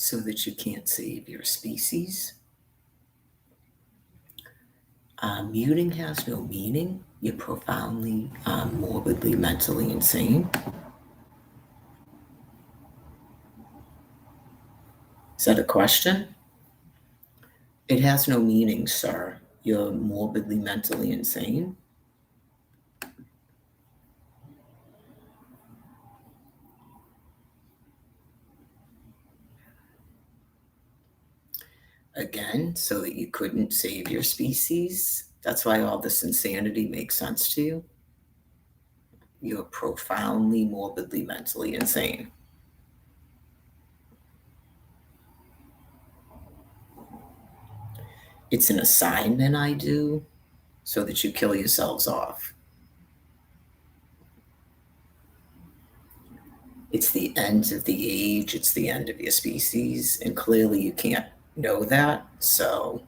so that you can't save your species. Muting has no meaning. You're profoundly, morbidly, mentally insane. Is that a question? It has no meaning, sir. You're morbidly, mentally insane. Again, so that you couldn't save your species. That's why all this insanity makes sense to you. You're profoundly, morbidly, mentally insane. It's an assignment I do so that you kill yourselves off. It's the end of the age, it's the end of your species, and clearly you can't know that, so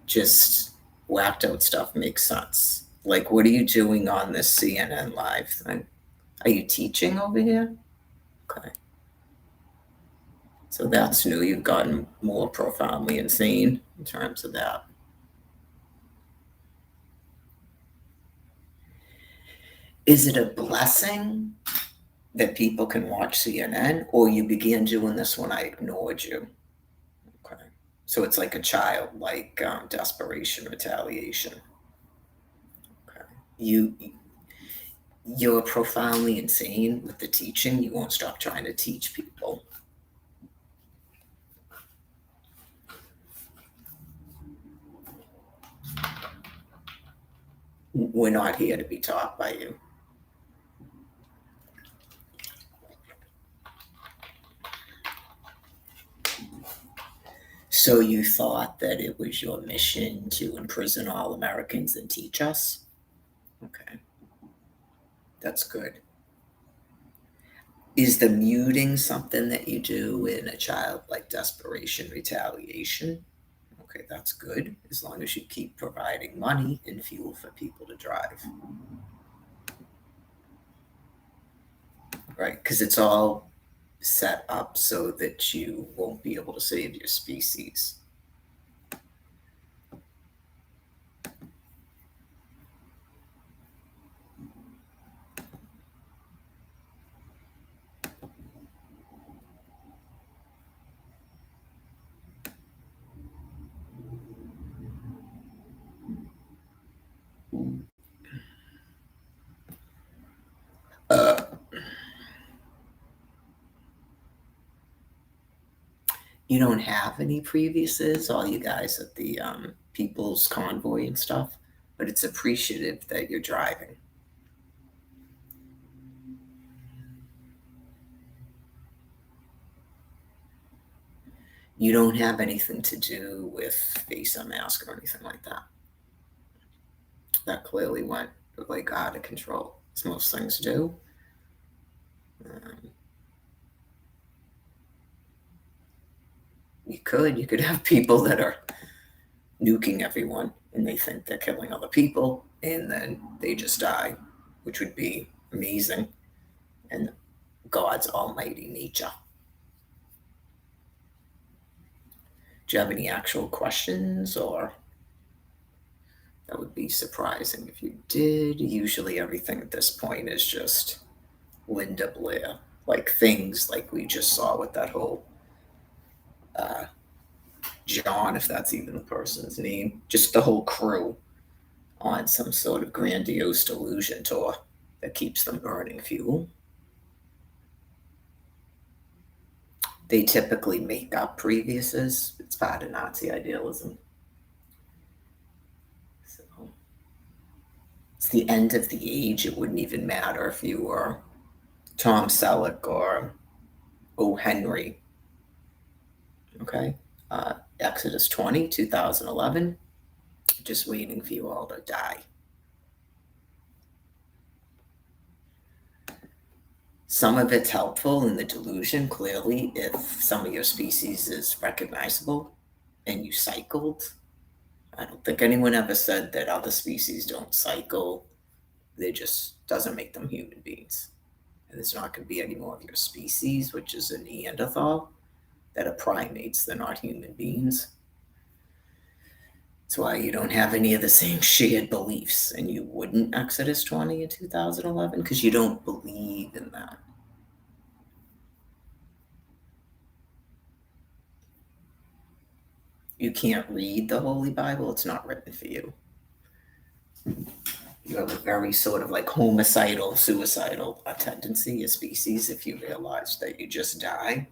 just whacked out stuff makes sense. Like, what are you doing on this CNN live thing? Are you teaching over here? Okay. So that's new. You've gotten more profoundly insane in terms of that. Is it a blessing that people can watch CNN, or you began doing this when I ignored you? Okay. So it's like a child, like desperation, retaliation. Okay. You're profoundly insane with the teaching. You won't stop trying to teach people. We're not here to be taught by you. So you thought that it was your mission to imprison all Americans and teach us? Okay. That's good. Is the muting something that you do in a childlike desperation, retaliation? Okay, that's good, as long as you keep providing money and fuel for people to drive. Right, because it's all set up so that you won't be able to save your species. You don't have any previously, all you guys at the People's Convoy and stuff, but it's appreciative that you're driving. You don't have anything to do with face unmask or anything like that. That clearly went like out of control, as most things do. You could have people that are nuking everyone and they think they're killing other people and then they just die, which would be amazing. And God's almighty nature. Do you have any actual questions, or that would be surprising if you did? Usually everything at this point is just Linda Blair, like things like we just saw with that whole John, if that's even the person's name, just the whole crew on some sort of grandiose delusion tour that keeps them burning fuel. They typically make up previous's. It's part of Nazi idealism. So it's the end of the age. It wouldn't even matter if you were Tom Selleck or O. Henry. Okay. Exodus 20, 2011. Just waiting for you all to die. Some of it's helpful in the delusion, clearly, if some of your species is recognizable and you cycled. I don't think anyone ever said that other species don't cycle. They just doesn't make them human beings. And there's not going to be any more of your species, which is a Neanderthal. that are primates. They're not human beings. That's why you don't have any of the same shared beliefs, and you wouldn't Exodus 20 in 2011 because you don't believe in that. You can't read the Holy Bible. It's not written for you. You have a very sort of like homicidal, suicidal tendency, a species, if you realize that you just die.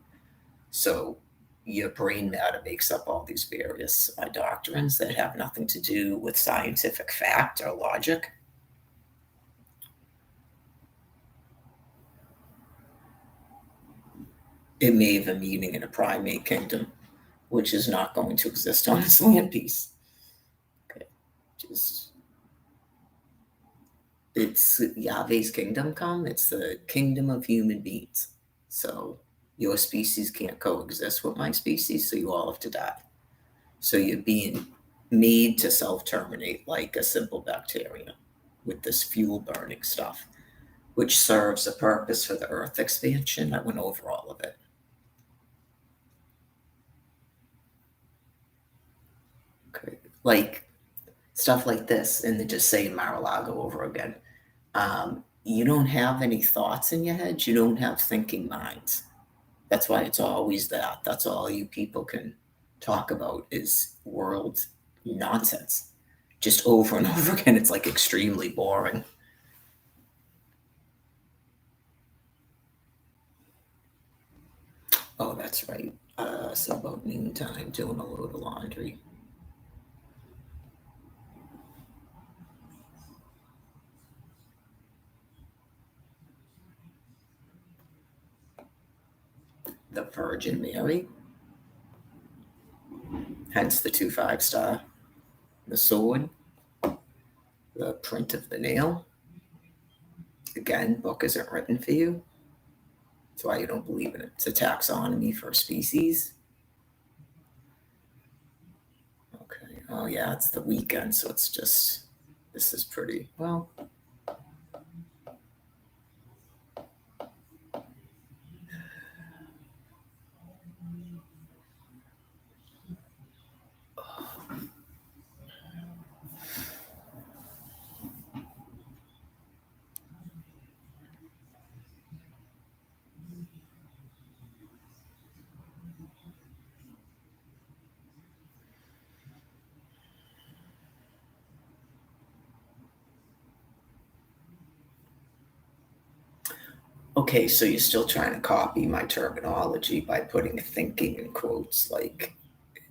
So your brain matter makes up all these various doctrines that have nothing to do with scientific fact or logic. It may have a meaning in a primate kingdom, which is not going to exist on this land piece. Okay, just it's Yahweh's kingdom come. It's the kingdom of human beings. So your species can't coexist with my species, so you all have to die. So you're being made to self-terminate like a simple bacteria with this fuel burning stuff, which serves a purpose for the earth expansion. I went over all of it. Okay. Like stuff like this, and then just say Mar-a-Lago over again. You don't have any thoughts in your head. You don't have thinking minds. That's why it's always that. That's all you people can talk about is world nonsense. Just over and over again. It's like extremely boring. Oh, that's right. So about noontime, doing a load of laundry. The Virgin Mary, hence the 2 5 star, the sword, the print of the nail. Again, book isn't written for you. That's why you don't believe in it. It's a taxonomy for species. Okay. Oh, yeah, it's the weekend, so it's just, this is pretty, well, okay, so you're still trying to copy my terminology by putting thinking in quotes. Like,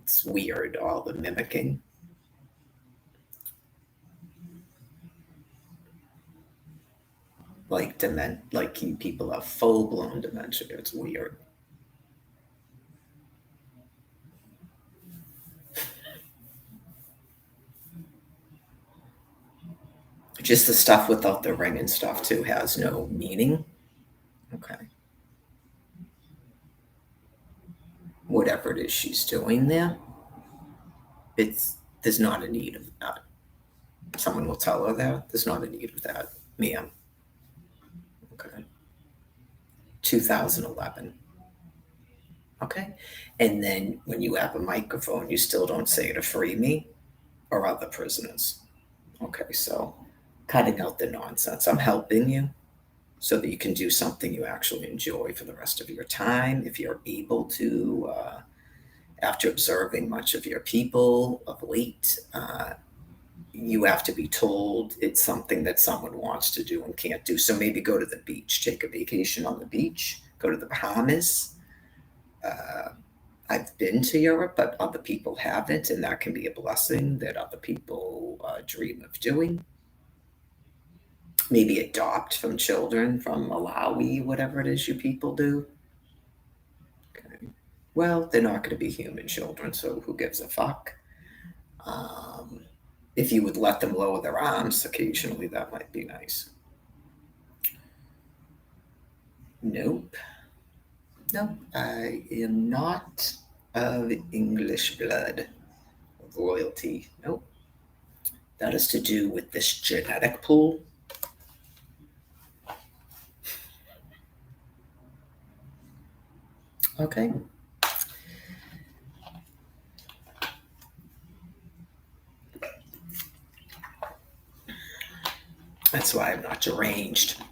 it's weird, all the mimicking. Like you people have full blown dementia. It's weird. Just the stuff without the ring and stuff too has no meaning. Okay. Whatever it is she's doing there, it's there's not a need of that. Someone will tell her that. There's not a need of that, ma'am. Okay. 2011. Okay. And then when you have a microphone, you still don't say to free me or other prisoners. Okay. So cutting out the nonsense. I'm helping you so that you can do something you actually enjoy for the rest of your time if you're able to. After observing much of your people of late, you have to be told it's something that someone wants to do and can't do. So maybe go to the beach, take a vacation on the beach, go to the Bahamas. Uh, I've been to Europe, but other people haven't, and that can be a blessing that other people dream of doing. Maybe adopt from children from Malawi, whatever it is you people do. Okay. Well, they're not going to be human children, so who gives a fuck? Um, if you would let them lower their arms occasionally, that might be nice. Nope. No, I am not of English blood, of royalty. Nope. That is to do with this genetic pool. Okay. That's why I'm not deranged.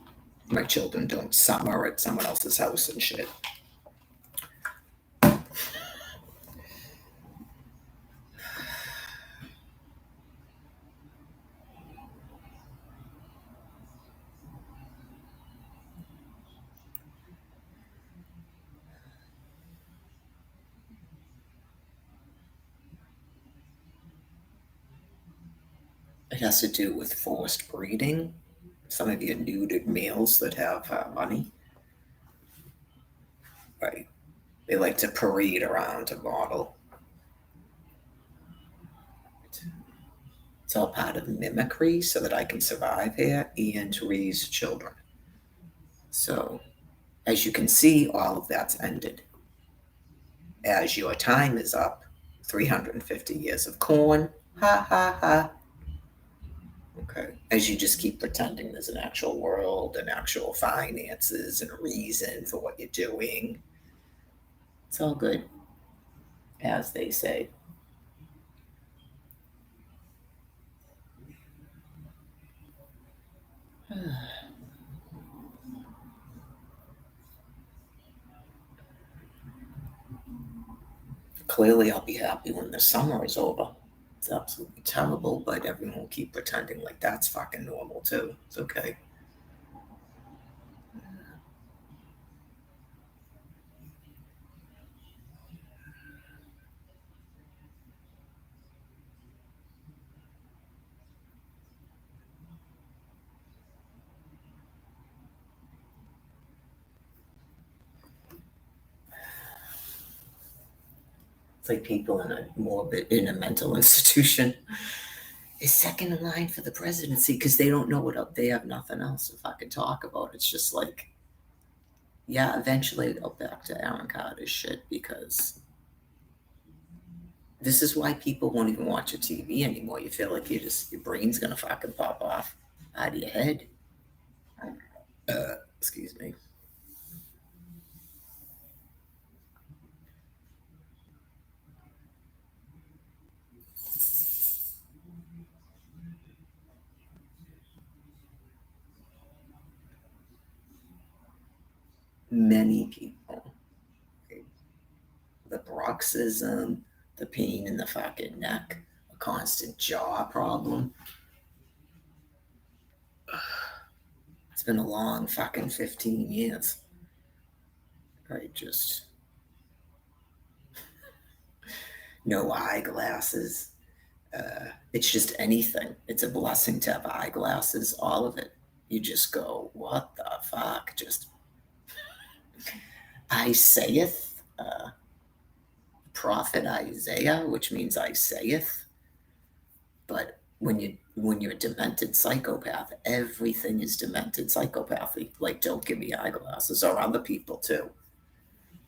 My children don't summer at someone else's house and shit. It has to do with forced breeding. Some of you neutered males that have money, right? They like to parade around a model. It's all part of mimicry so that I can survive here and raise children. So, as you can see, all of that's ended. As your time is up, 350 years of corn, ha ha ha. Okay. As you just keep pretending there's an actual world and actual finances and a reason for what you're doing. It's all good, as they say. Clearly, I'll be happy when the summer is over. It's absolutely terrible, but everyone will keep pretending like that's fucking normal too. It's okay. It's like people in a mental institution is second in line for the presidency because they don't know they have nothing else to fucking talk about. It's just like, yeah, eventually they'll back to Aaron Carter's shit because this is why people won't even watch a TV anymore. You feel like your brain's gonna fucking pop off out of your head. Excuse me. Many people, the bruxism, the pain in the fucking neck, a constant jaw problem. It's been a long fucking 15 years. Right, just no eyeglasses. It's just anything. It's a blessing to have eyeglasses, all of it. You just go, what the fuck? Just, I saith, prophet Isaiah, which means I saith. But when you're a demented psychopath, everything is demented psychopathy. Like, don't give me eyeglasses, or other people too.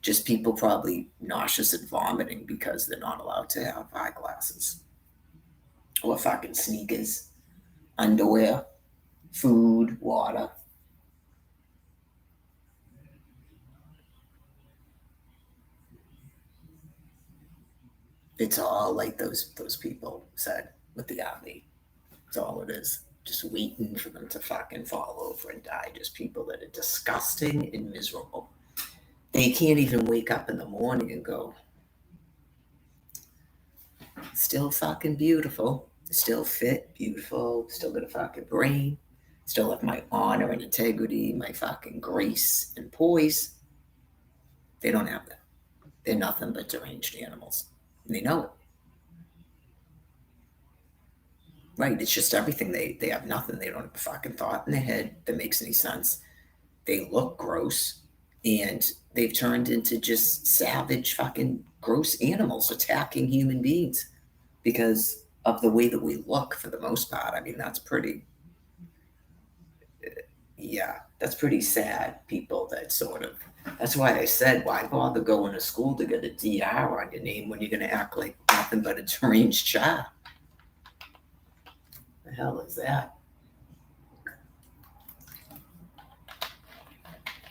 Just people probably nauseous and vomiting because they're not allowed to have eyeglasses. Or fucking sneakers, underwear, food, water. It's all like those people said with the army. That's all it is. Just waiting for them to fucking fall over and die. Just people that are disgusting and miserable. They can't even wake up in the morning and go, still fucking beautiful, still fit, beautiful, still got a fucking brain, still have my honor and integrity, my fucking grace and poise. They don't have that. They're nothing but deranged animals. And they know it. Right? It's just everything. They have nothing. They don't have a fucking thought in their head that makes any sense. They look gross, and they've turned into just savage fucking gross animals attacking human beings because of the way that we look for the most part. I mean, that's pretty, yeah, that's pretty sad. People that sort of, that's why I said, why bother going to school to get a DR on your name when you're going to act like nothing but a deranged child? The hell is that?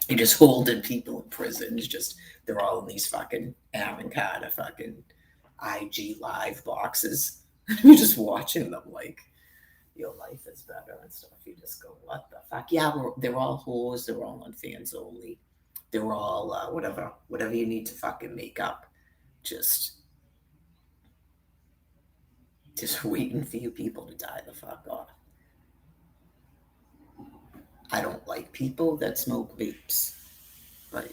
You're just holding people in prisons. Just they're all in these fucking Aaron Carter fucking IG live boxes. You're just watching them like your life is better and stuff. You just go, what the fuck? Yeah, they're all whores. They're all on fans only. They're all whatever you need to fucking make up. Just, just waiting for you people to die the fuck off. I don't like people that smoke vapes, but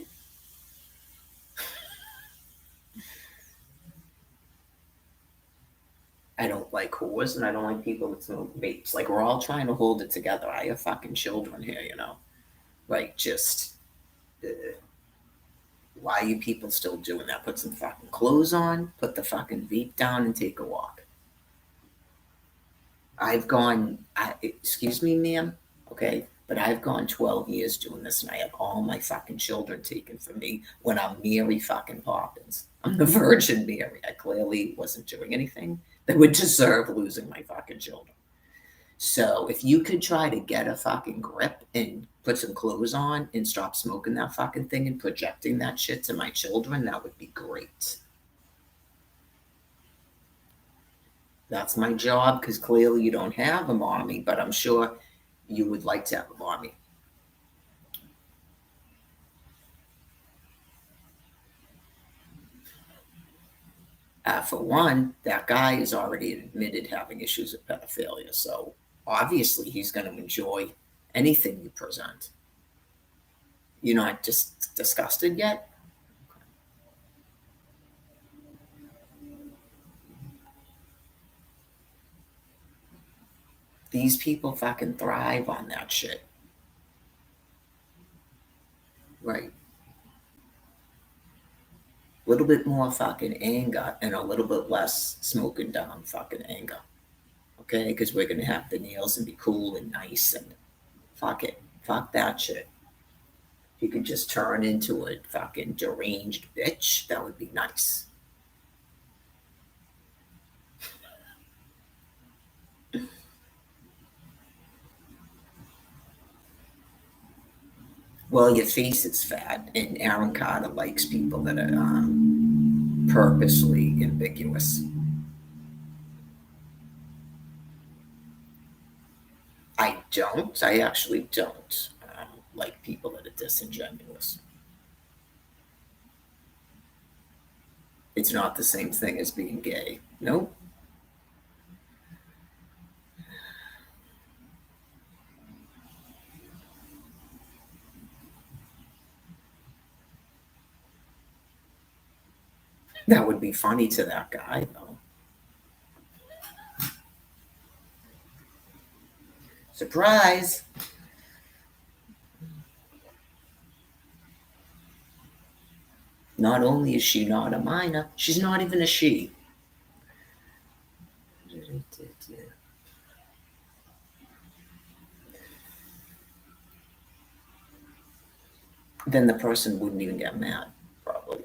I don't like whores and I don't like people that smoke vapes. Like, we're all trying to hold it together. I have fucking children here, you know? Like, just, uh, why are you people still doing that? Put some fucking clothes on, put the fucking vape down, and take a walk. Excuse me, ma'am, okay? But I've gone 12 years doing this and I have all my fucking children taken from me when I'm Mary fucking Poppins. I'm the Virgin Mary. I clearly wasn't doing anything that would deserve losing my fucking children. So if you could try to get a fucking grip and put some clothes on and stop smoking that fucking thing and projecting that shit to my children, that would be great. That's my job, because clearly you don't have a mommy, but I'm sure you would like to have a mommy. For one, that guy has already admitted having issues with pedophilia, so obviously he's going to enjoy anything you present. You're not just disgusted yet? These people fucking thrive on that shit. Right. A little bit more fucking anger and a little bit less smoking down fucking anger. Okay? Because we're going to have the nails and be cool and nice and fuck it. Fuck that shit. If you could just turn into a fucking deranged bitch, that would be nice. Well, your face is fat, and Aaron Carter likes people that are purposely ambiguous. I don't. I actually don't like people that are disingenuous. It's not the same thing as being gay. Nope. That would be funny to that guy, though. Surprise! Not only is she not a minor, she's not even a she. Then the person wouldn't even get mad, probably.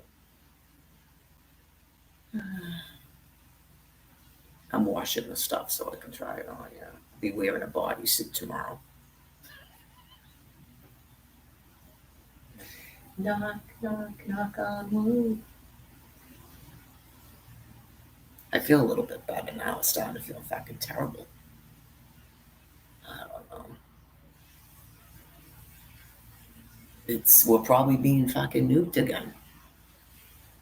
I'm washing the stuff so I can try it on. Yeah, be wearing a bodysuit tomorrow. Knock, knock, knock on wood. I feel a little bit better now. It's starting to feel fucking terrible. I don't know. We're probably being fucking nuked again.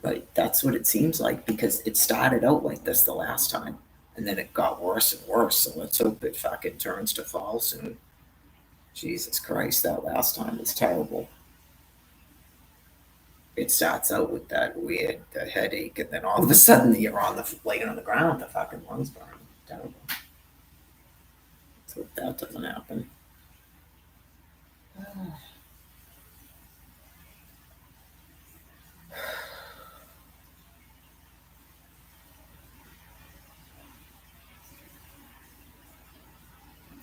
But that's what it seems like, because it started out like this the last time. And then it got worse and worse. So let's hope it fucking turns to fall soon. Jesus Christ, that last time was terrible. It starts out with that weird headache, and then all of a sudden you're laying on the ground, the fucking lungs burn. Terrible. So that doesn't happen.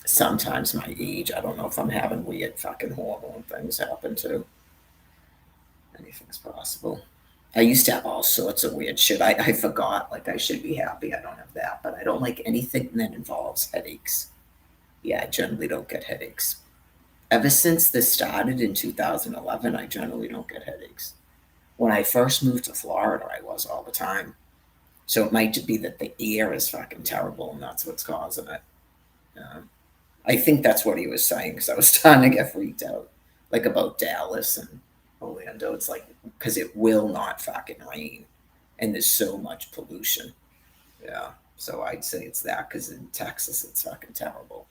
Sometimes my age, I don't know if I'm having weird fucking hormone things happen too. Anything's possible. I used to have all sorts of weird shit. I forgot. Like, I should be happy I don't have that, but I don't like anything that involves headaches. Yeah, I generally don't get headaches. Ever since this started in 2011, I generally don't get headaches. When I first moved to Florida, I was all the time. So it might be that the air is fucking terrible and that's what's causing it. I think that's what he was saying because I was starting to get freaked out, like about Dallas and Orlando. It's like because it will not fucking rain, and there's so much pollution. Yeah, so I'd say it's that because in Texas it's fucking terrible.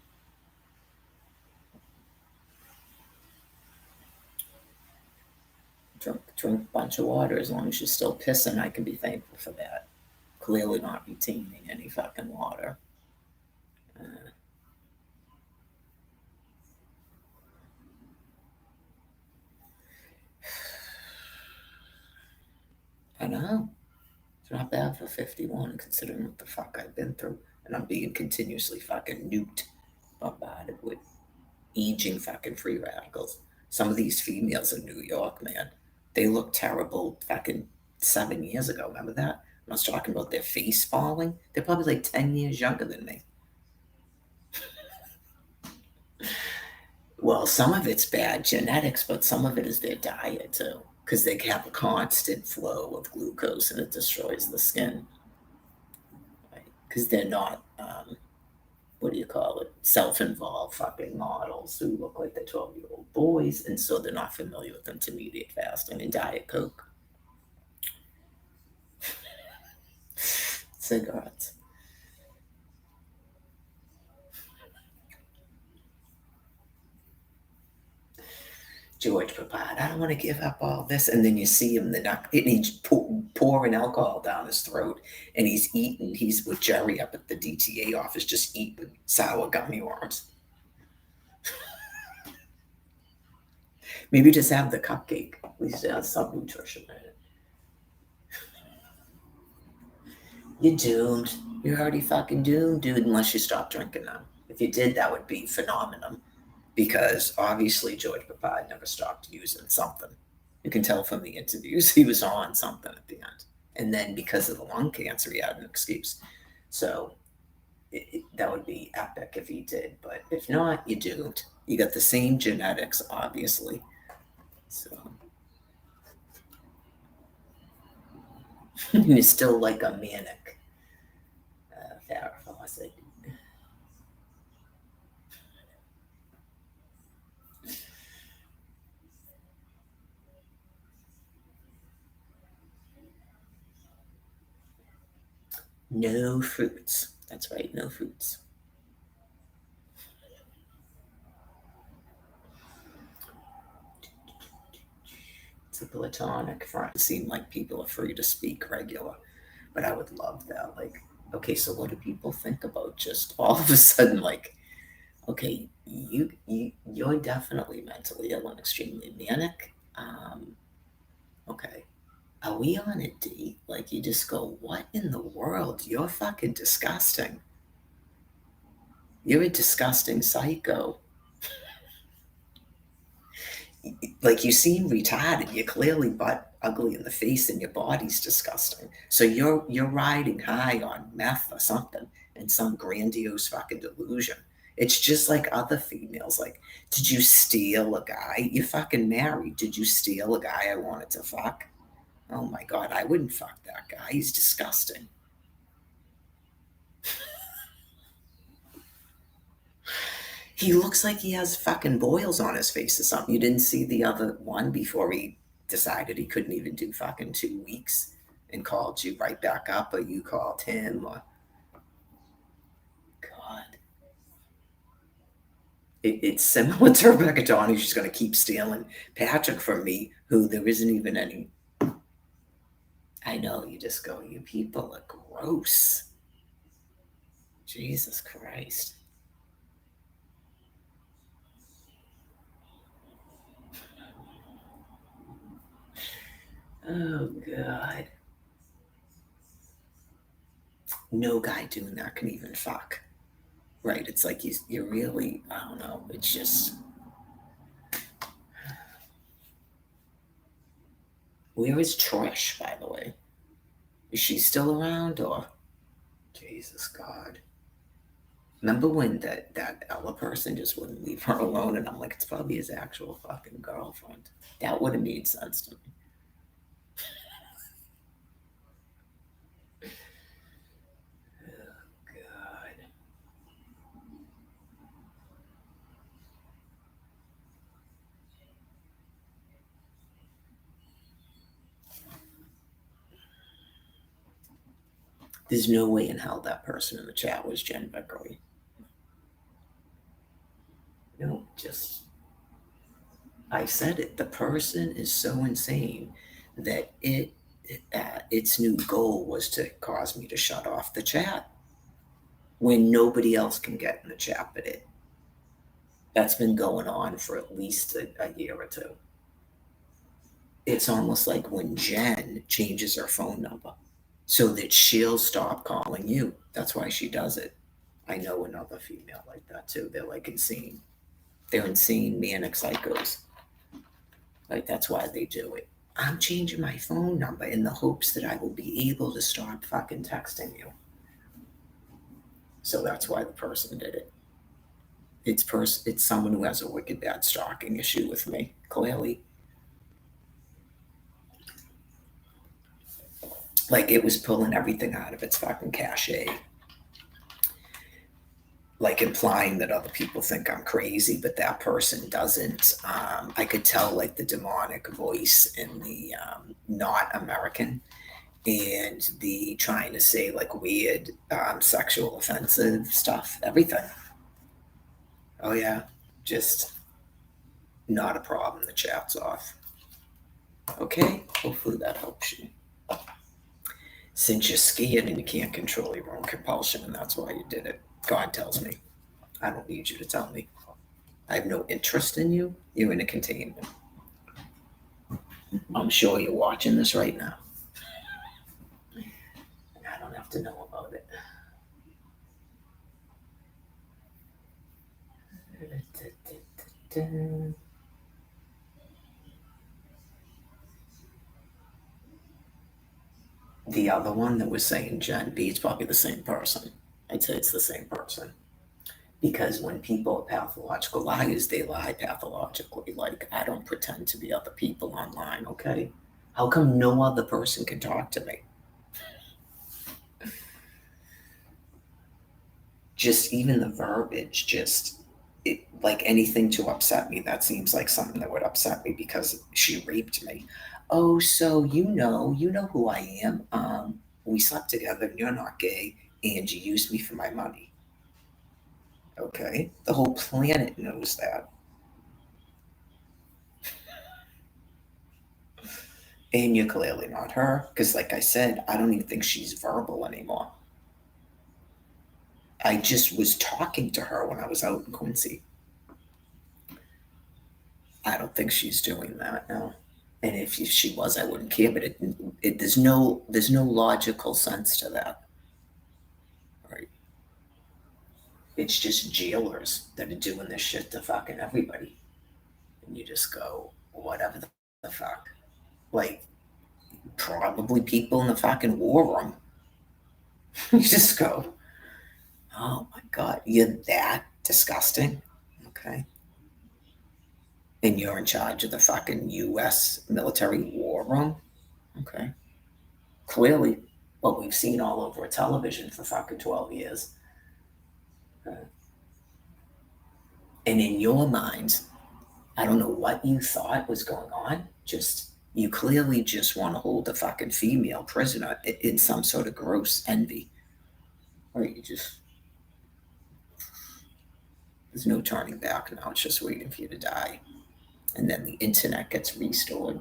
Drink a bunch of water as long as you're still pissing. I can be thankful for that. Clearly not retaining any fucking water. Uh, I know. It's not bad for 51 considering what the fuck I've been through. And I'm being continuously fucking nuked, bombarded with aging fucking free radicals. Some of these females in New York, man, they look terrible fucking 7 years ago. Remember that? I was talking about their face falling. They're probably like 10 years younger than me. Well, some of it's bad genetics, but some of it is their diet too. Because they have a constant flow of glucose and it destroys the skin. Right? Because they're not, what do you call it, self-involved fucking models who look like they're 12-year-old boys. And so they're not familiar with intermediate fasting and Diet Coke. Cigarettes. George Papad, I don't want to give up all this. And then you see him and he's pouring alcohol down his throat and he's eating. He's with Jerry up at the DTA office, just eating sour gummy worms. Maybe just have the cupcake. At least it has some nutrition in it. You're doomed. You're already fucking doomed, dude, unless you stop drinking them. If you did, that would be phenomenal. Because obviously George Papad never stopped using something. You can tell from the interviews he was on something at the end. And then because of the lung cancer, he had an excuse. So that would be epic if he did. But if not, you're doomed. You got the same genetics, obviously. So you're still like a manic Farrah Fawcett. No fruits. That's right, no fruits. It's a platonic friend. It seemed like people are free to speak regular, but I would love that. Like, okay, so what do people think about just all of a sudden, like, okay, you're definitely mentally ill and extremely manic. Okay, are we on a date? Like, you just go, what in the world? You're fucking disgusting. You're a disgusting psycho. Like you seem retarded. You're clearly butt ugly in the face, and your body's disgusting. So you're riding high on meth or something in some grandiose fucking delusion. It's just like other females. Like, did you steal a guy? You fucking married. Did you steal a guy I wanted to fuck? Oh my god, I wouldn't fuck that guy. He's disgusting. He looks like he has fucking boils on his face or something. You didn't see the other one before he decided he couldn't even do fucking 2 weeks and called you right back up, or you called him, or God. It's similar to Rebecca Donnie. She's going to keep stealing Patrick from me, who there isn't even any. I know, you just go, you people are gross. Jesus Christ. Oh, God. No guy doing that can even fuck. Right? It's like you're really, I don't know. It's just, where is Trish, by the way? Is she still around or? Jesus God. Remember when that Ella person just wouldn't leave her alone, and I'm like, it's probably his actual fucking girlfriend. That would have made sense to me. God. There's no way in hell that person in the chat was Jen Beckley. No, just, I said it. The person is so insane that its new goal was to cause me to shut off the chat when nobody else can get in the chat but it. That's been going on for at least a year or two. It's almost like when Jen changes her phone number so that she'll stop calling you. That's why she does it. I know another female like that too. They're like insane. They're insane manic psychos. Like that's why they do it. I'm changing my phone number in the hopes that I will be able to stop fucking texting you. So that's why the person did it. It's someone who has a wicked bad stalking issue with me, clearly. Like it was pulling everything out of its fucking cachet. Like implying that other people think I'm crazy, but that person doesn't. I could tell like the demonic voice in the not American and the trying to say like weird sexual offensive stuff, everything. Oh yeah, just not a problem. The chat's off. Okay, hopefully that helps you. Since you're scared and you can't control your own compulsion, and that's why you did it. God tells me. I don't need you to tell me. I have no interest in you. You're in a containment. I'm sure you're watching this right now. And I don't have to know about it. The other one that was saying Gen B, it's probably the same person. I'd say it's the same person. Because when people are pathological liars, they lie pathologically. Like, I don't pretend to be other people online, okay? How come no other person can talk to me? Just even the verbiage, like anything to upset me, that seems like something that would upset me because she raped me. Oh, so you know who I am. We slept together and you're not gay and you used me for my money. Okay? The whole planet knows that. And you're clearly not her. Because, like I said, I don't even think she's verbal anymore. I just was talking to her when I was out in Quincy. I don't think she's doing that now. And if she was, I wouldn't care. But there's no logical sense to that, right? It's just jailers that are doing this shit to fucking everybody, and you just go, whatever the fuck. Like probably people in the fucking war room. You just go, oh my god, you're that disgusting. Okay. And you're in charge of the fucking US military war room. Okay. Clearly, what we've seen all over television for fucking 12 years. And in your minds, I don't know what you thought was going on. Just, you clearly just want to hold the fucking female prisoner in some sort of gross envy. Or you just, there's no turning back now. It's just waiting for you to die. And then the internet gets restored.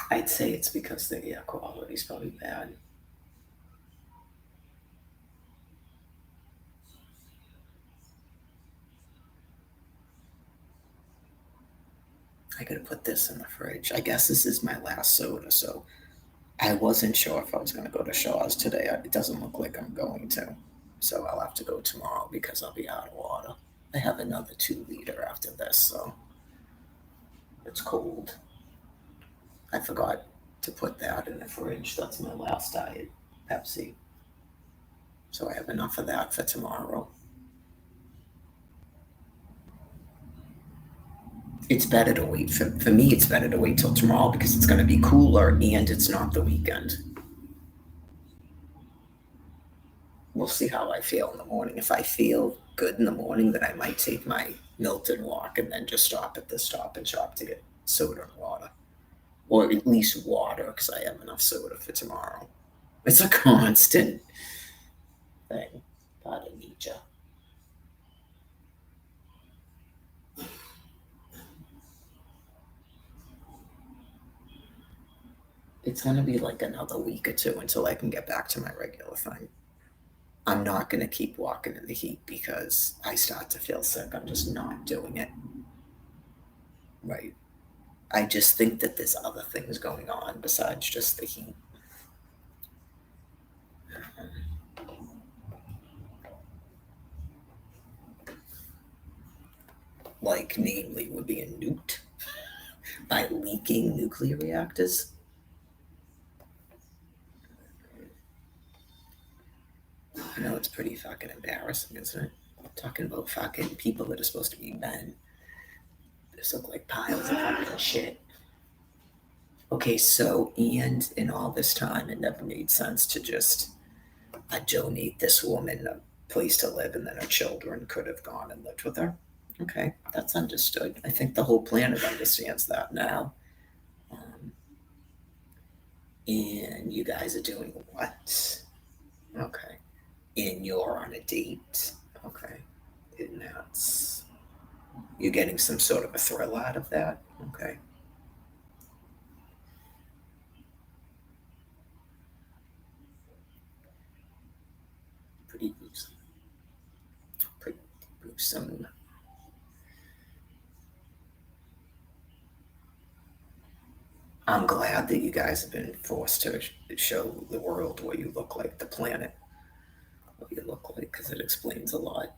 I'd say it's because the air quality is probably bad. I gotta put this in the fridge. I guess this is my last soda, so I wasn't sure if I was gonna go to Shaw's today. It doesn't look like I'm going to. So I'll have to go tomorrow because I'll be out of water. I have another 2 liter after this, so it's cold. I forgot to put that in the fridge. That's my last diet Pepsi. So I have enough of that for tomorrow. It's better to wait. For me, it's better to wait till tomorrow because it's going to be cooler and it's not the weekend. We'll see how I feel in the morning. If I feel good in the morning, then I might take my Milton walk and then just stop at the Stop and Shop to get soda and water. Or at least water because I have enough soda for tomorrow. It's a constant thing. God, I need you. It's going to be like another week or two until I can get back to my regular thing. I'm not going to keep walking in the heat because I start to feel sick. I'm just not doing it. Right. I just think that there's other things going on besides just the heat. Like, namely, we're being nuked by leaking nuclear reactors. I know it's pretty fucking embarrassing, isn't it? Talking about fucking people that are supposed to be men. This look like piles of fucking shit. Okay, so, and in all this time, it never made sense to just donate this woman a place to live and then her children could have gone and lived with her. Okay, that's understood. I think the whole planet understands that now. Um, and you guys are doing what? Okay. And you're on a date. Okay. And that's, you're getting some sort of a thrill out of that. Okay. Pretty gruesome. Pretty gruesome. I'm glad that you guys have been forced to show the world what you look like, the planet, what you look like, because it explains a lot.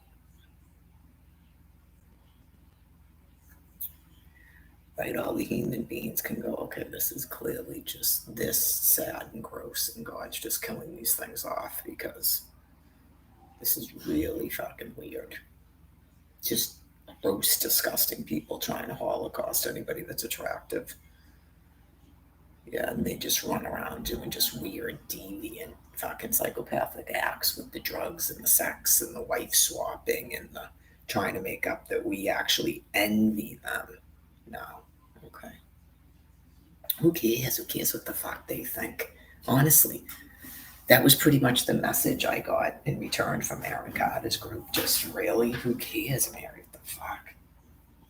Right? All the human beings can go, okay, this is clearly just this sad and gross, and God's just killing these things off because this is really fucking weird. Just gross, disgusting people trying to holocaust anybody that's attractive. Yeah, and they just run around doing just weird, deviant, fucking psychopathic acts with the drugs and the sex and the wife swapping and the trying to make up that we actually envy them. No. Okay. Who cares? Who cares what the fuck they think? Honestly, that was pretty much the message I got in return from Aaron Carter's group. Just really, who cares, Mary? What the fuck?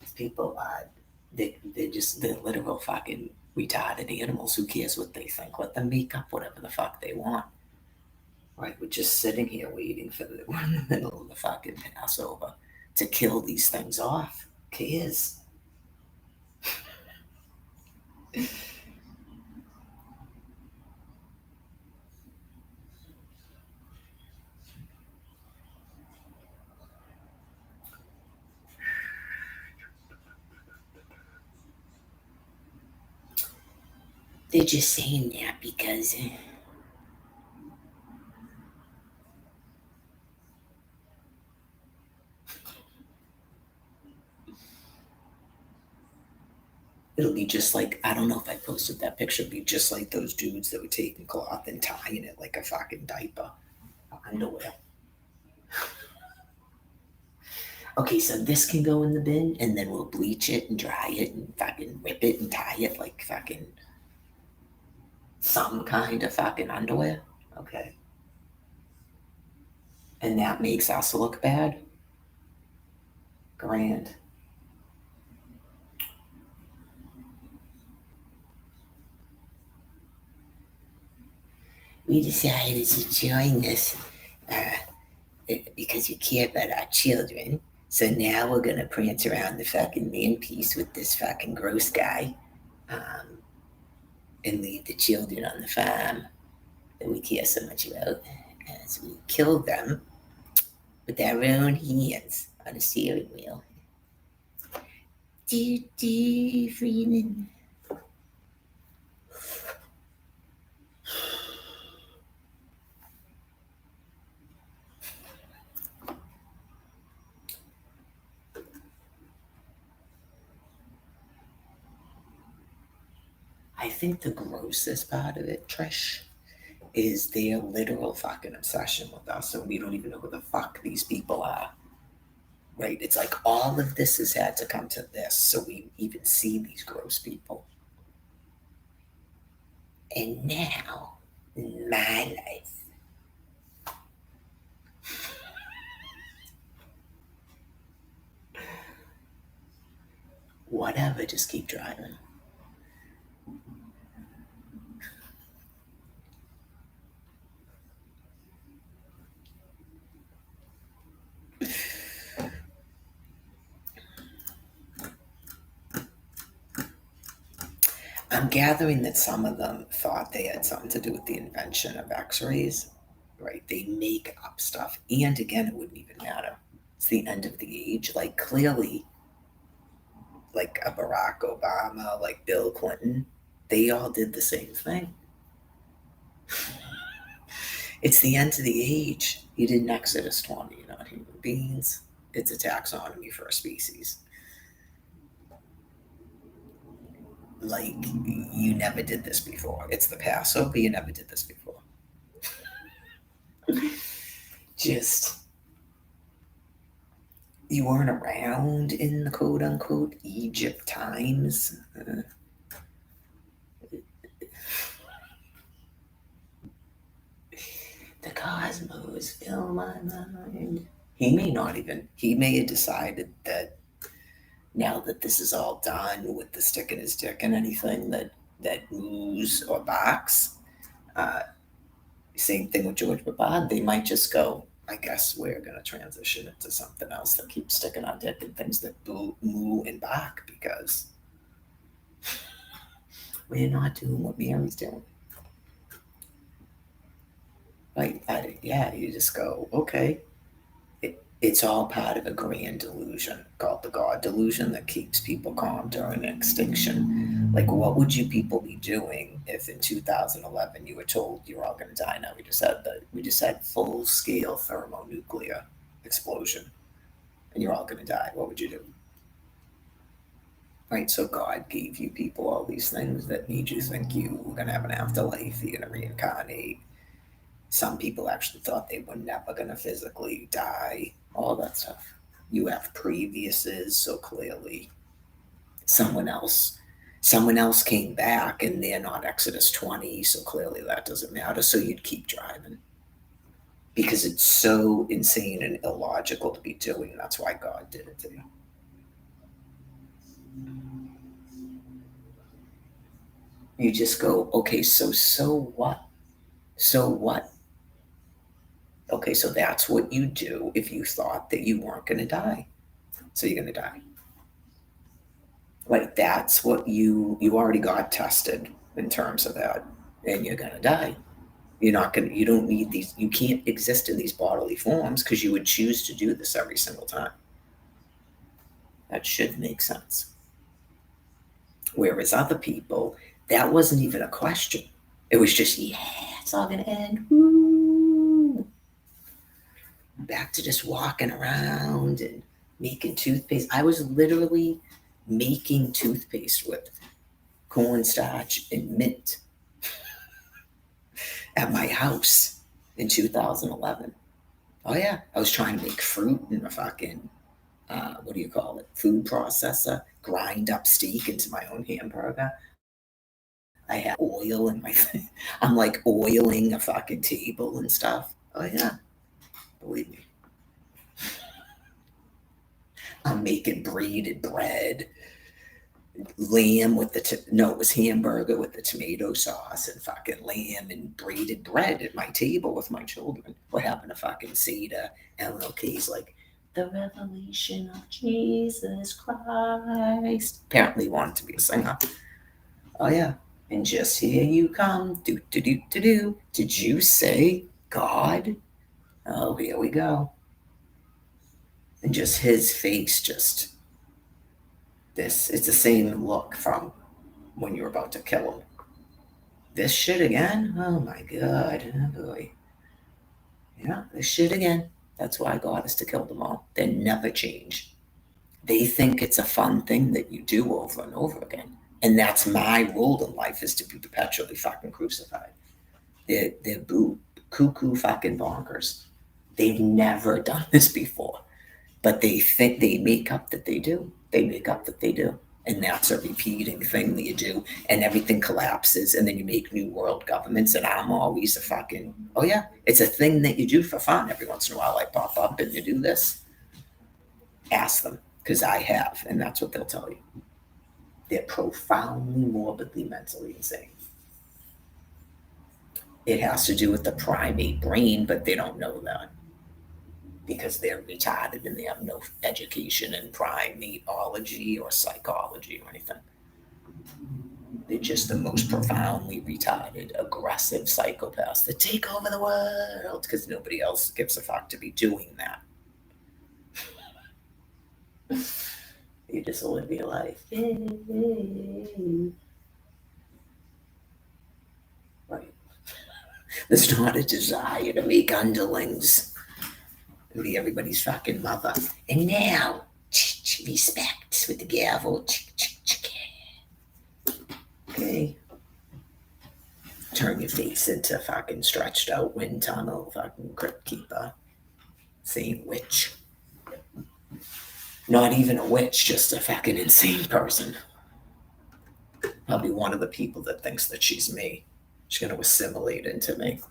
These people are, they're literal fucking retarded animals. Who cares what they think? Let them make up whatever the fuck they want. Right? We're just sitting here waiting for we're in the middle of the fucking Passover to kill these things off. Who cares? They're just saying that because it'll be just like, I don't know if I posted that picture. It'll be just like those dudes that were taking cloth and tying it like a fucking diaper, underwear. Okay, so this can go in the bin, and then we'll bleach it and dry it and fucking rip it and tie it like fucking some kind of fucking underwear. Okay, and that makes us look bad. Grand. We decided to join this uh, because we care about our children. So now we're gonna prance around the fucking man piece with this fucking gross guy, um, and leave the children on the farm that we care so much about. As we kill them with our own hands on a steering wheel. Do do, Freeman. I think the grossest part of it, Trish, is their literal fucking obsession with us, and we don't even know who the fuck these people are. Right? It's like all of this has had to come to this, so we even see these gross people. And now, in my life, whatever, just keep driving. I'm gathering that some of them thought they had something to do with the invention of x-rays, right? They make up stuff. And again, it wouldn't even matter. It's the end of the age. Like, clearly, like a Barack Obama, like Bill Clinton, they all did the same thing. It's the end of the age. You did an Exodus 20, you're not human beings. It's a taxonomy for a species. Like, you never did this before. It's the Passover, you never did this before. Just, you weren't around in the quote unquote Egypt times. The cosmos fill my mind. He may have decided that now that this is all done with the stick in his dick and anything that moves or barks, same thing with George Babad, they might just go, I guess we're going to transition it to something else that keeps sticking our dick and things that moo and bark, because we're not doing what Mary's doing. Like, you just go, okay. It's all part of a grand delusion called the God delusion that keeps people calm during extinction. Like, what would you people be doing if in 2011 you were told you're all going to die? Now we just had full scale thermonuclear explosion, and you're all going to die. What would you do? Right. So God gave you people all these things that made you think you were going to have an afterlife. You're going to reincarnate. Some people actually thought they were never going to physically die, all that stuff. You have previously, so clearly someone else came back and they're not Exodus 20, so clearly that doesn't matter. So you'd keep driving because it's so insane and illogical to be doing. That's why God did it to you. You just go, okay, so what? So what? Okay, so that's what you do if you thought that you weren't going to die. So you're going to die. Like, that's what you already got tested in terms of that, and you're going to die. You don't need these, you can't exist in these bodily forms because you would choose to do this every single time. That should make sense. Whereas other people, that wasn't even a question. It was just, yeah, it's all going to end. Woo. Back to just walking around and making toothpaste. I was literally making toothpaste with cornstarch and mint at my house in 2011. Oh yeah, I was trying to make fruit in a fucking what do you call it? Food processor. Grind up steak into my own hamburger. I had oil in my thing. I'm like oiling a fucking table and stuff. Oh yeah, believe me. I'm making braided bread, lamb with it was hamburger with the tomato sauce and fucking lamb and braided bread at my table with my children. What happened to fucking Seda? LLK's like, the revelation of Jesus Christ. Apparently wanted to be a singer. Oh yeah. And just here you come. Do do do do do. Did you say God? Oh, here we go. And just his face, just it's the same look from when you're about to kill him. This shit again? Oh my god. Oh boy. Yeah, this shit again. That's why God is to kill them all. They never change. They think it's a fun thing that you do over and over again. And that's my role in life, is to be perpetually fucking crucified. They're cuckoo fucking bonkers. They've never done this before, but they think they make up that they do. They make up that they do. And that's a repeating thing that you do, and everything collapses, and then you make new world governments. And I'm always a fucking, oh yeah, it's a thing that you do for fun. Every once in a while, I pop up and you do this. Ask them, because I have, and that's what they'll tell you. They're profoundly, morbidly, mentally insane. It has to do with the primate brain, but they don't know that because they're retarded and they have no education in primatology or psychology or anything. They're just the most profoundly retarded, aggressive psychopaths that take over the world because nobody else gives a fuck to be doing that. You just live your life. Right. There's not a desire to make underlings and be everybody's fucking mother. And now, respect with the gavel. Okay. Turn your face into fucking stretched out wind tunnel, fucking crypt keeper. Same witch. Not even a witch, just a fucking insane person. Probably one of the people that thinks that she's me. She's gonna assimilate into me.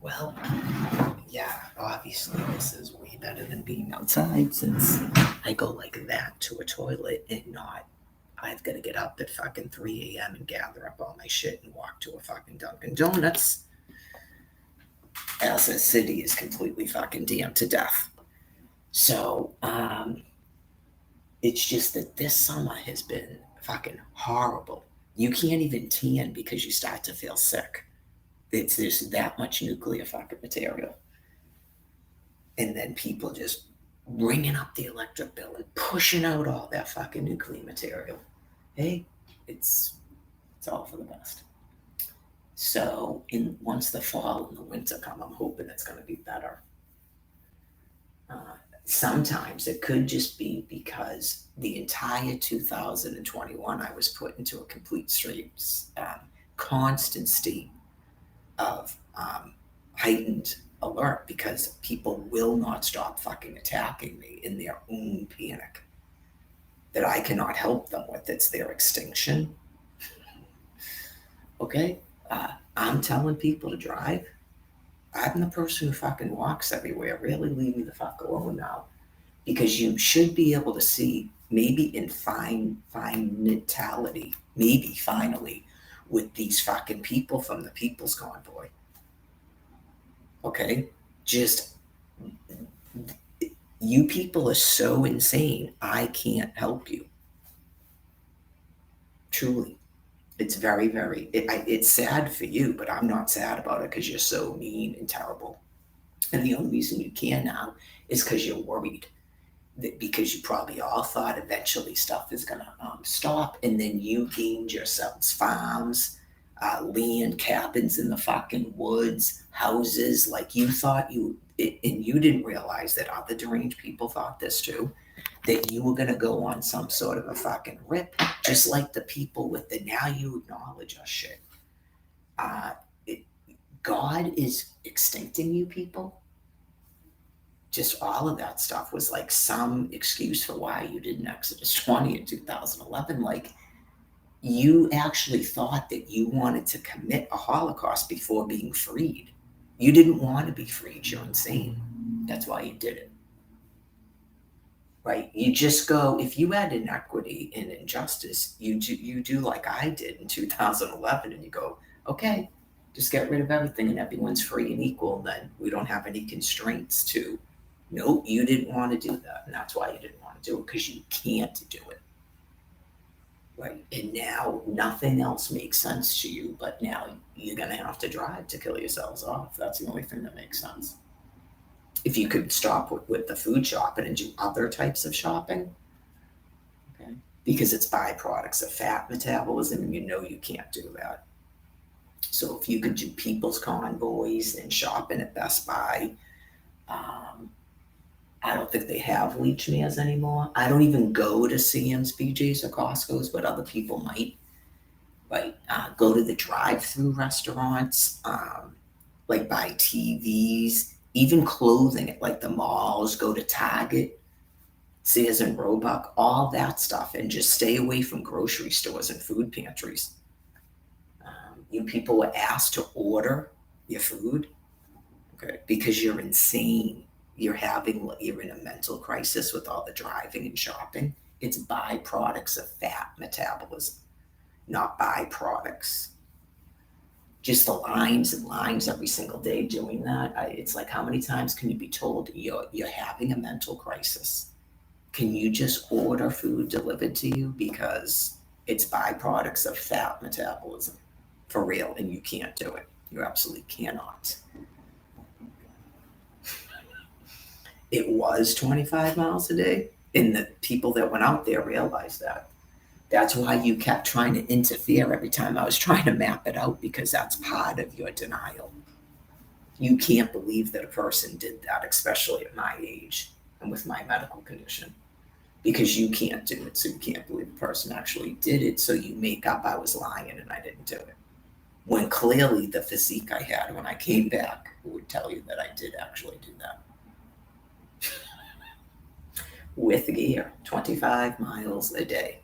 Well, yeah, obviously this is way better than being outside, since I go like that to a toilet and not, I've got to get up at fucking 3 a.m. and gather up all my shit and walk to a fucking Dunkin' Donuts. As a city is completely fucking damned to death. So, it's just that this summer has been fucking horrible. You can't even tan because you start to feel sick. There's that much nuclear fucking material. And then people just bringing up the electric bill and pushing out all that fucking nuclear material. Hey, it's all for the best. So once the fall and the winter come, I'm hoping it's going to be better. Sometimes it could just be because the entire 2021 I was put into a complete constant state of heightened alert, because people will not stop fucking attacking me in their own panic that I cannot help them with. It's their extinction. Okay? I'm telling people to drive. I'm the person who fucking walks everywhere. Really leave me the fuck alone now. Because you should be able to see, maybe in finality, maybe finally, with these fucking people from the People's Convoy. Okay? Just, you people are so insane, I can't help you. Truly. It's very, very, it's sad for you, but I'm not sad about it because you're so mean and terrible. And the only reason you can now is because you're worried. Because you probably all thought eventually stuff is going to stop, and then you gained yourselves farms, land, cabins in the fucking woods, houses. Like you thought and you didn't realize that other deranged people thought this too, that you were going to go on some sort of a fucking rip, just like the people with the now you acknowledge us shit. Uh, it, God is extincting you people. Just all of that stuff was like some excuse for why you didn't Exodus 20 in 2011. Like, you actually thought that you wanted to commit a Holocaust before being freed. You didn't want to be freed. You're insane. That's why you did it. Right? You just go, if you had inequity and injustice, you do like I did in 2011, and you go, okay, just get rid of everything and everyone's free and equal. Then we don't have any constraints to. No, you didn't want to do that. And that's why you didn't want to do it, because you can't do it. Right. And now nothing else makes sense to you, but now you're going to have to drive to kill yourselves off. That's the only thing that makes sense. If you could stop with the food shopping and do other types of shopping, okay, because it's byproducts of fat metabolism, and you know you can't do that. So if you could do people's convoys and shopping at Best Buy, I don't think they have Leachmares anymore. I don't even go to Sam's, BJ's, or Costco's, but other people might. Right? Go to the drive-through restaurants, like buy TVs, even clothing at like the malls. Go to Target, Sears and Roebuck, all that stuff, and just stay away from grocery stores and food pantries. You people were asked to order your food, okay, because you're insane. You're in a mental crisis with all the driving and shopping. It's byproducts of fat metabolism, not byproducts. Just the lines and lines every single day doing that. It's like, how many times can you be told you're having a mental crisis? Can you just order food delivered to you, because it's byproducts of fat metabolism, for real, and you can't do it. You absolutely cannot. It was 25 miles a day, and the people that went out there realized that. That's why you kept trying to interfere every time I was trying to map it out, because that's part of your denial. You can't believe that a person did that, especially at my age and with my medical condition, because you can't do it. So you can't believe the person actually did it. So you make up I was lying and I didn't do it, when clearly the physique I had when I came back would tell you that I did actually do that. With gear, 25 miles a day.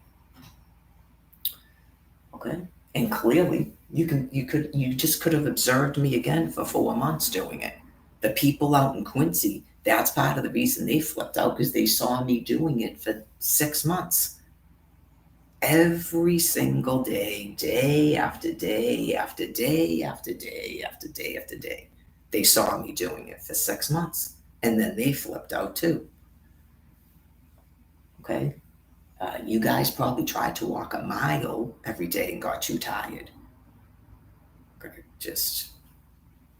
Okay. And clearly you just could have observed me again for 4 months doing it. The people out in Quincy, that's part of the reason they flipped out, because they saw me doing it for 6 months. Every single day, day after day after day after day after day after day. They saw me doing it for 6 months, and then they flipped out too. Okay. You guys probably tried to walk a mile every day and got too tired. Okay.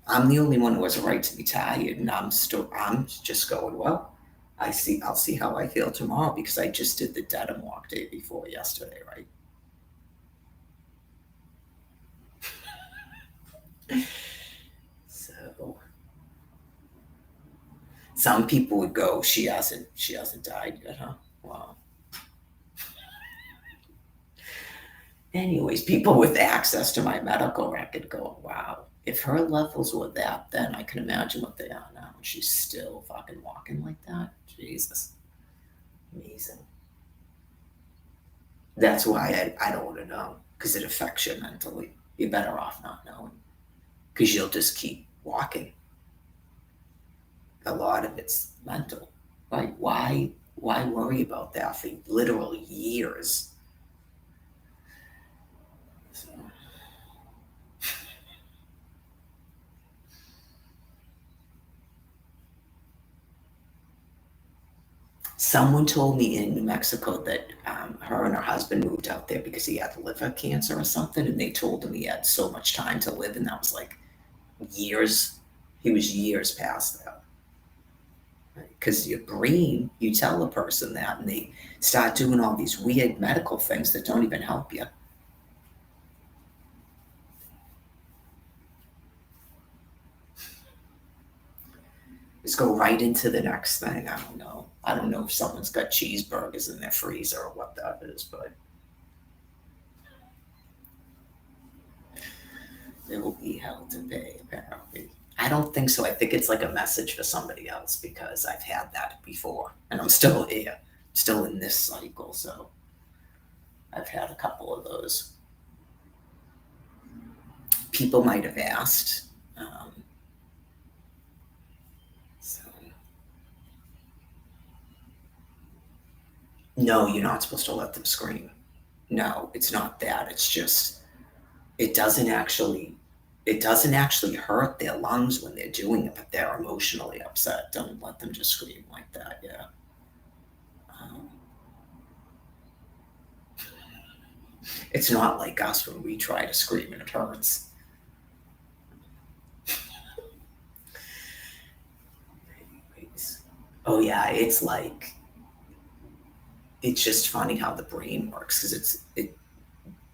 I'm the only one who has a right to be tired, and I'm just going, well, I'll see how I feel tomorrow, because I just did the Dedham walk day before yesterday, right? So some people would go, she hasn't died yet, huh? Wow. Anyways, people with access to my medical record go, wow, if her levels were that, then I can imagine what they are now. And she's still fucking walking like that. Jesus. Amazing. That's why I don't want to know, because it affects you mentally. You're better off not knowing, because you'll just keep walking. A lot of it's mental. Right? Why worry about that for literal years? So. Someone told me in New Mexico that her and her husband moved out there because he had liver cancer or something, and they told him he had so much time to live, and that was like years. He was years past that. Because your brain, you tell a person that, and they start doing all these weird medical things that don't even help you. Just go right into the next thing. I don't know. I don't know if someone's got cheeseburgers in their freezer or what that is, but there will be hell to pay, apparently. I don't think so. I think it's like a message for somebody else because I've had that before and I'm still here, still in this cycle. So I've had a couple of those. People might have asked. So, no, you're not supposed to let them scream. No, it's not that. It's just it doesn't actually it doesn't actually hurt their lungs when they're doing it, but they're emotionally upset. Don't let them just scream like that. Yeah. Um, it's not like us when we try to scream and it hurts. Anyways. Oh yeah, it's like it's just funny how the brain works because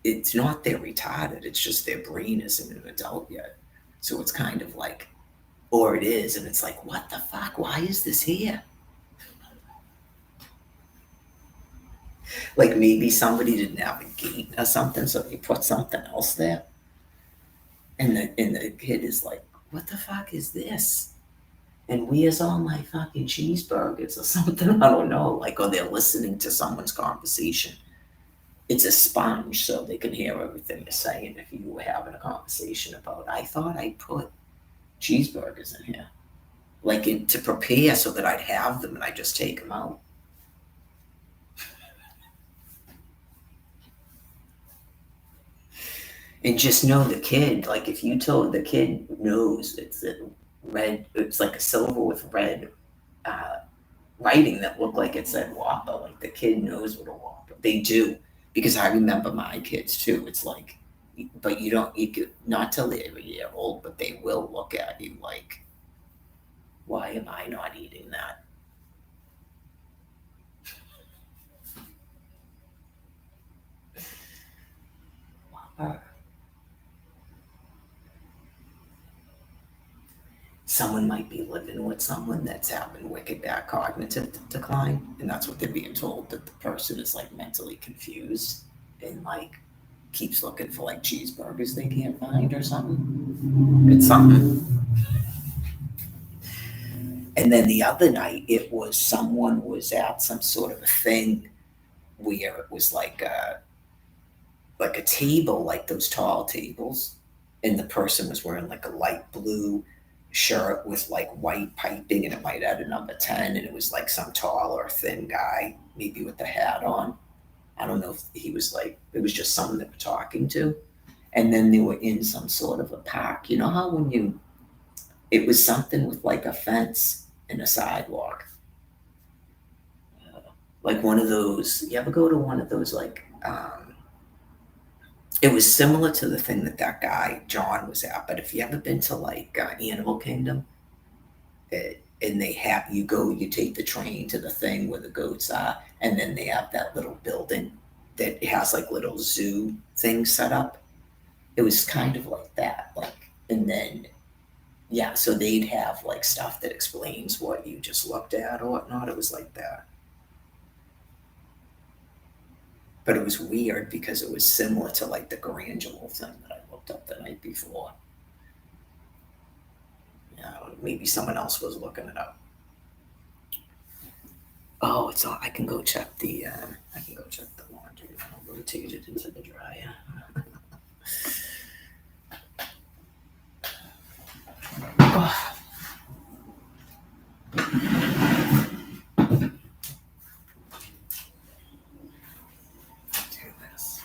it's not they're retarded. It's just their brain isn't an adult yet. So it's kind of like, or it is, and it's like, what the fuck? Why is this here? Like maybe somebody didn't have a gate or something, so they put something else there. And the kid is like, what the fuck is this? And where's all my fucking cheeseburgers or something? I don't know. Like, or they're listening to someone's conversation. It's a sponge, so they can hear everything you're saying if you were having a conversation about, I thought I put cheeseburgers in here. Like to prepare so that I'd have them and I just take them out. And just know the kid, like if you told the kid knows it's a red, it's like a silver with red uh, writing that looked like it said Whopper. Like the kid knows what a Whopper. They do because I remember my kids too. It's like, but you don't. You could not till they're a year old, but they will look at you like, why am I not eating that? Whopper. Someone might be living with someone that's having wicked bad cognitive decline, and that's what they're being told that the person is like mentally confused and like keeps looking for like cheeseburgers they can't find or something. It's something. And then the other night, it was someone was at some sort of a thing where it was like a table, like those tall tables, and the person was wearing like a light blue shirt with like white piping, and it might add a number 10, and it was like some tall or thin guy, maybe with the hat on. I don't know if he was like, it was just someone they were talking to. And then they were in some sort of a park. You know how it was something with like a fence and a sidewalk. Like one of those, you ever go to one of those like, it was similar to the thing that guy, John, was at. But if you ever been to like Animal Kingdom, and they have you take the train to the thing where the goats are, and then they have that little building that has like little zoo things set up. It was kind of like that, like, and then yeah, so they'd have like stuff that explains what you just looked at or whatnot. It was like that, but it was weird because it was similar to like the Garangelo thing that I looked up the night before. Yeah, maybe someone else was looking it up. Oh, it's all. I can go check the. I can go check the laundry. I'll rotate it into the dryer. Oh, do this.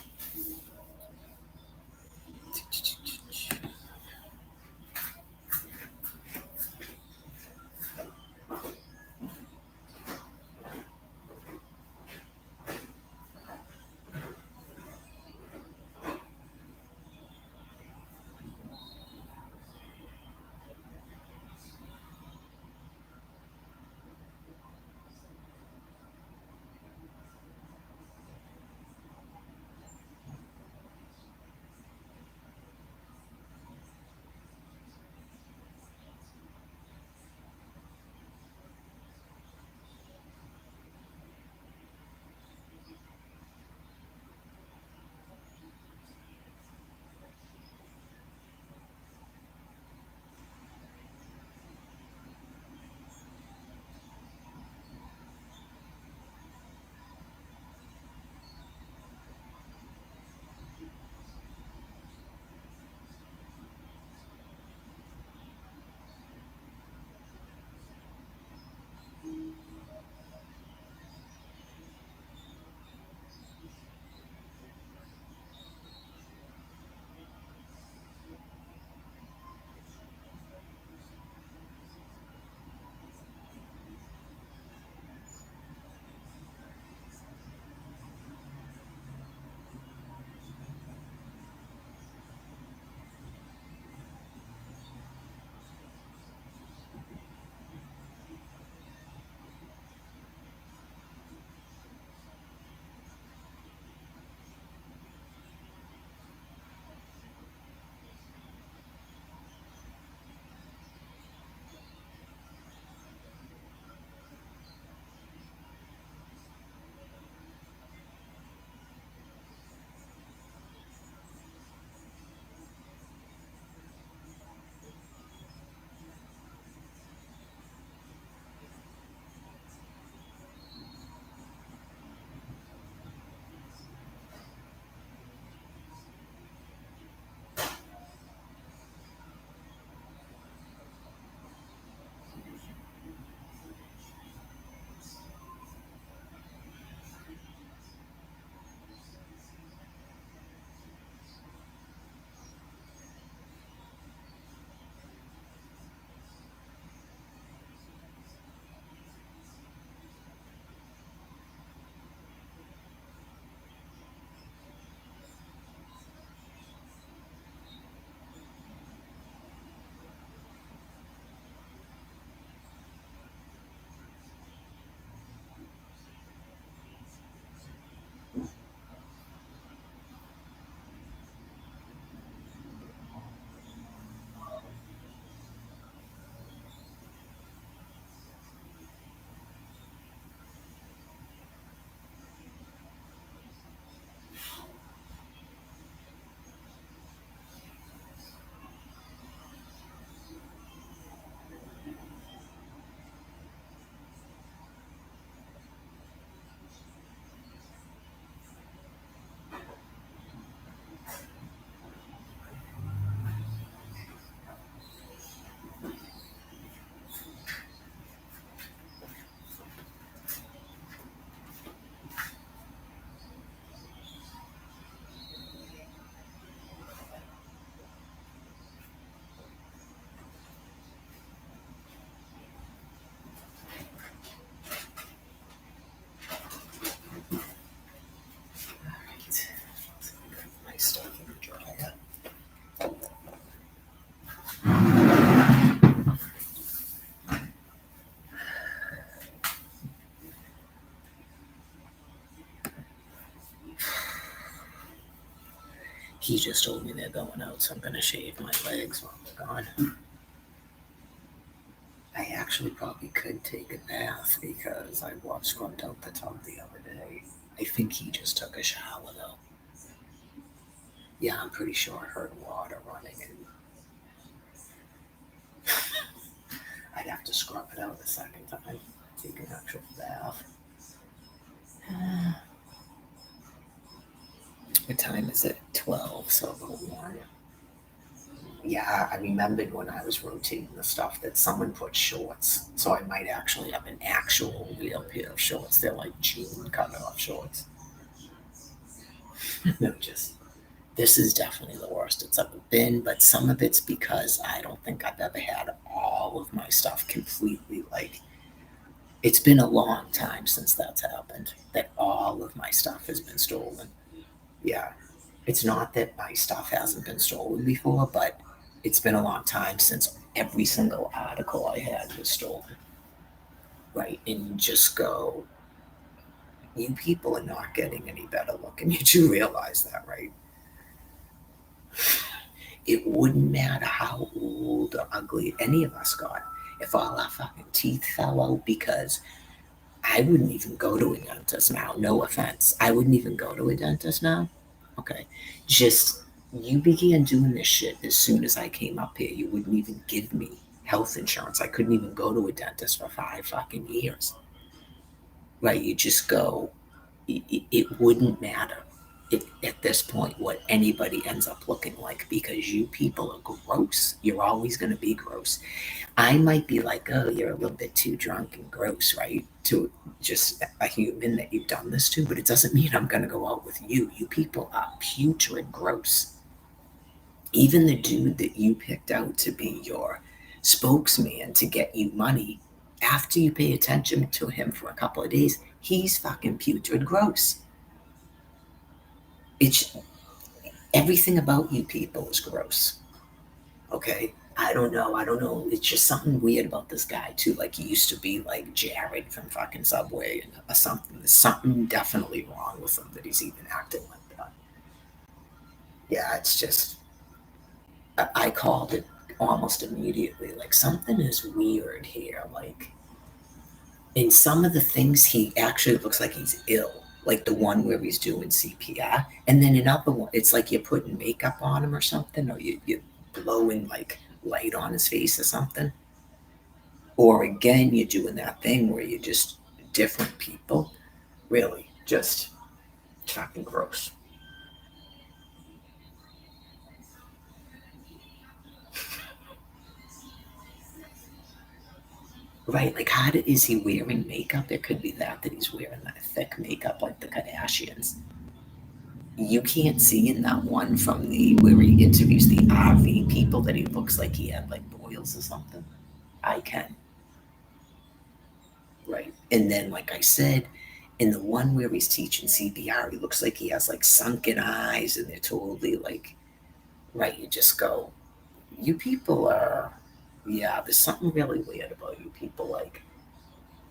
He just told me they're going out, so I'm gonna shave my legs while they're gone. I actually probably could take a bath because I scrubbed out the tub the other day. I think he just took a shower though. Yeah, I'm pretty sure I heard water running, and I'd have to scrub it out a second time, take an actual bath. What time is it? 12, so about 1. Yeah, I remembered when I was rotating the stuff that someone put shorts, so I might actually have an actual real pair of shorts. They're like jean cut off shorts. No, just this is definitely the worst it's ever been, but some of it's because I don't think I've ever had all of my stuff completely like it's been a long time since that's happened, that all of my stuff has been stolen. Yeah. It's not that my stuff hasn't been stolen before, but it's been a long time since every single article I had was stolen. Right. And you just go, you people are not getting any better looking. You do realize that, right? It wouldn't matter how old or ugly any of us got if all our fucking teeth fell out, because I wouldn't even go to a dentist now. No offense. I wouldn't even go to a dentist now. Okay. Just you began doing this shit as soon as I came up here. You wouldn't even give me health insurance. I couldn't even go to a dentist for 5 fucking years. Right? You just go, it wouldn't matter at this point what anybody ends up looking like, because you people are gross. You're always going to be gross. I might be like, oh, you're a little bit too drunk and gross, right? To just a human that you've done this to, but it doesn't mean I'm going to go out with you. You people are putrid gross. Even the dude that you picked out to be your spokesman to get you money, after you pay attention to him for a couple of days, he's fucking putrid gross. It's everything about you people is gross. Okay? I don't know. I don't know. It's just something weird about this guy too. Like he used to be like Jared from fucking Subway or something. There's something definitely wrong with him that he's even acting like that. Yeah, it's just I called it almost immediately. Like something is weird here. Like in some of the things, he actually looks like he's ill. Like the one where he's doing CPR, and then another one, it's like you're putting makeup on him or something, or you're blowing like light on his face or something. Or again, you're doing that thing where you're just different people. Really, just fucking gross. Right, like is he wearing makeup? It could be that he's wearing that thick makeup like the Kardashians. You can't see in that one from the where he interviews the RV people that he looks like he had like boils or something. I can. Right. And then, like I said, in the one where he's teaching CPR, he looks like he has like sunken eyes and they're totally like, right. You just go, you people are, yeah, there's something really weird about you people. Like,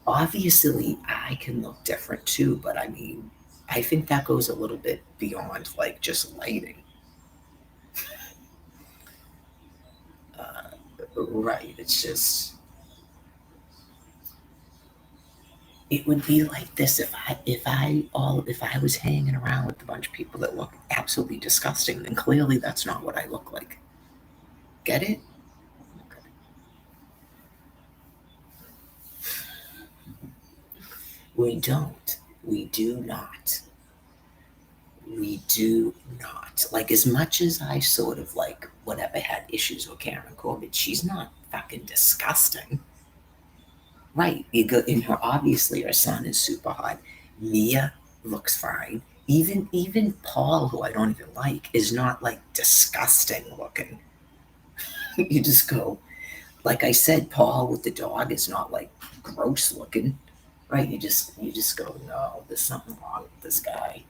obviously, I can look different too, but I mean, I think that goes a little bit beyond like just lighting. Uh, right. It's just, it would be like this if I was hanging around with a bunch of people that look absolutely disgusting, then clearly that's not what I look like. Get it? Okay. We don't. We do not. We do not. Like as much as I sort of like whatever had issues with Karen Corbett, she's not fucking disgusting. Right. You go in her obviously her son is super hot. Mia looks fine. Even Paul, who I don't even like, is not like disgusting looking. You just go, like I said, Paul with the dog is not like gross looking. Right? You just go, no, there's something wrong with this guy.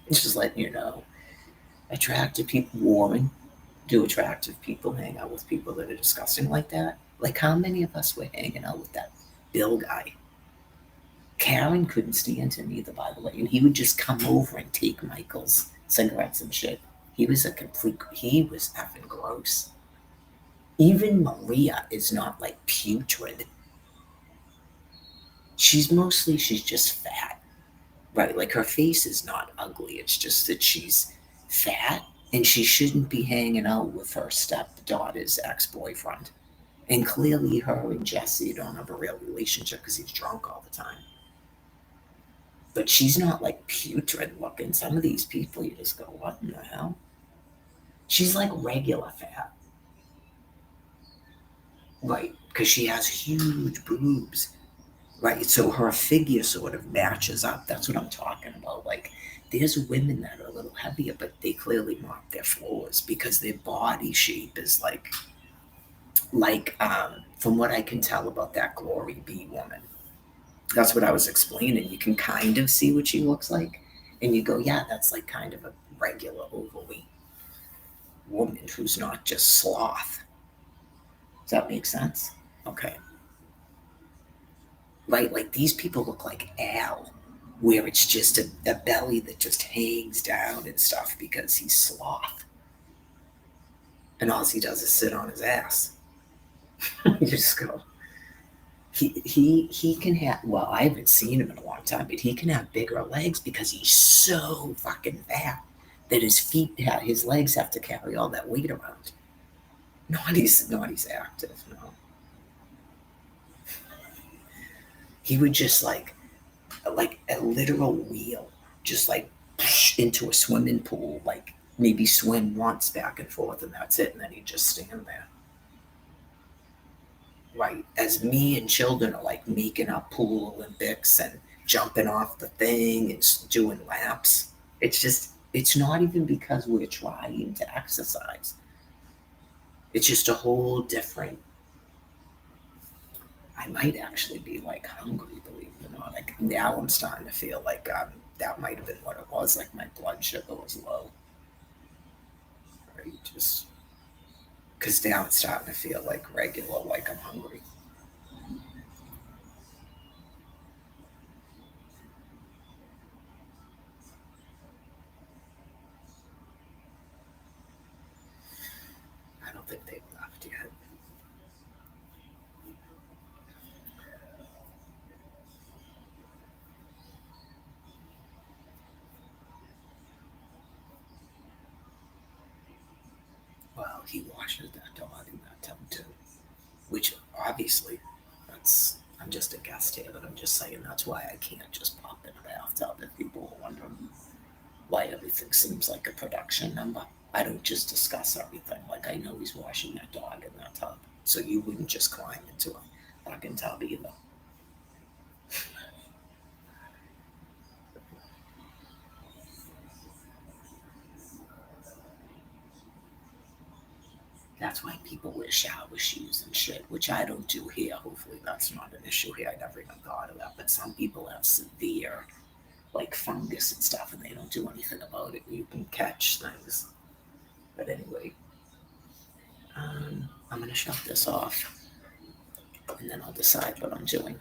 It's just letting you know. Attractive people warming. Do attractive people hang out with people that are disgusting like that? Like how many of us were hanging out with that Bill guy? Karen couldn't stand him either, by the way, and he would just come over and take Michael's cigarettes and shit. He was effing gross. Even Maria is not like putrid. She's just fat, right? Like her face is not ugly. It's just that she's fat and she shouldn't be hanging out with her stepdaughter's ex-boyfriend. And clearly her and Jesse don't have a real relationship because he's drunk all the time. But she's not like putrid looking. Some of these people you just go, what in the hell? She's like regular fat. Right, because she has huge boobs. Right, so her figure sort of matches up. That's what I'm talking about. Like, there's women that are a little heavier, but they clearly mop their floors because their body shape is from what I can tell about that Glory B woman. That's what I was explaining. You can kind of see what she looks like, and you go, yeah, that's like kind of a regular overweight woman who's not just sloth. Does that make sense? Okay. Right, like these people look like Al, where it's just a belly that just hangs down and stuff because he's sloth. And all he does is sit on his ass. You just go, he can have, well, I haven't seen him in a long time, but he can have bigger legs because he's so fucking fat that his legs have to carry all that weight around. Not he's active, no. He would just like a literal wheel, just like into a swimming pool, like maybe swim once back and forth, and that's it, and then he'd just stand there. Right, as me and children are like making up pool Olympics and jumping off the thing and doing laps. It's not even because we're trying to exercise. It's just a whole different. I might actually be like hungry, believe it or not. Like now I'm starting to feel like that might have been what it was. Like my blood sugar was low. Right, just because now it's starting to feel like regular, like I'm hungry. I don't think they've left yet. Well, he washes that dog in that tub too, which obviously I'm just a guest here, but I'm just saying that's why I can't just pop in a bathtub if people are wondering why everything seems like a production number. I don't just discuss everything. Like I know he's washing that dog in that tub, so you wouldn't just climb into a fucking tub either. That's why people wear shower shoes and shit, which I don't do here. Hopefully, that's not an issue here. I never even thought of that. But some people have severe, like fungus and stuff, and they don't do anything about it. You can catch things. But anyway, I'm gonna shut this off, and then I'll decide what I'm doing.